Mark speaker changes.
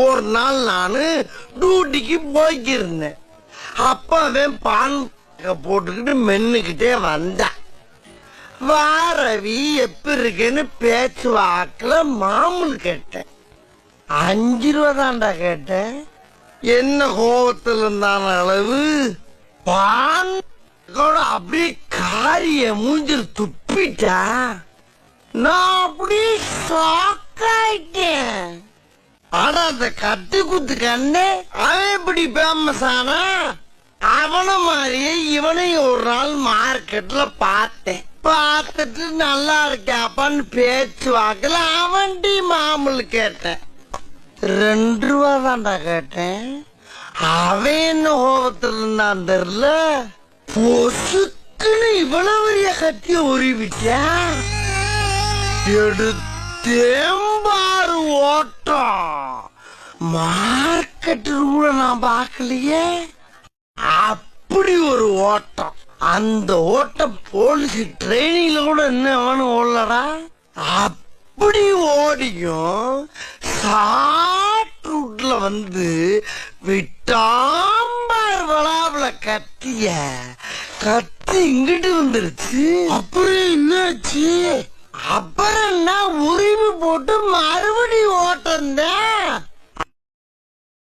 Speaker 1: ஒரு நாள் நானு டியூட்டிக்கு போய்க்கிருந்தேன். அப்பவே பான் போட்டுக்கிட்டு மென்னுக்கிட்டே வந்தான். வாரவி எப்படி இருக்குன்னு பேச்சு வாக்குல மாமூல் கேட்டேன். 5 ரூபா தான்டா கேட்டேன். என்ன கோபத்தில் இருந்தான அளவு பான் அப்படியே காரிய மூஞ்சில் துப்பிட்டா. நான் அப்படியே ஷாக் ஆயிட்டேன். ஆனா அந்த கட்டு குத்து கண்ணு அவன் எப்படி ஃபேமஸ் ஆனா, அவன மாதிரியே இவனையும் ஒரு நாள் மார்க்கெட்ல பார்த்தேன். பார்த்துட்டு நல்லா இருக்காப்பான்னு பேச்சு வாக்கல அவன்டி மாமூல் கேட்டேன். 2 ரூபா தான்டா கேட்டேன். அவன் என்ன கோபத்தில் இருந்தான் தெரியல, பொசுக்குன்னு இவ்வளவு பெரிய கத்திய உருவிட்டா. எடுத்தேம்பாரு ஓட்டம். மார்க்கெட்டு கூட நான் பார்க்கலையே, அப்படி ஒரு ஓட்டம். அந்த ஓட்டம் போலீஸ் ட்ரெயினிங்ல கூட என்ன ஓடலடா. அப்படி ஓடியும் ஷார்ட் ரூட்ல வந்து விட்டாம்பார் வளாவுல கத்திய கத்தி இங்கிட்டு வந்துருச்சு. அப்புறம் என்னாச்சு? அப்புறம் என்ன உரிமை போட்டு மறுபடியும் ஓட்டம் தான்.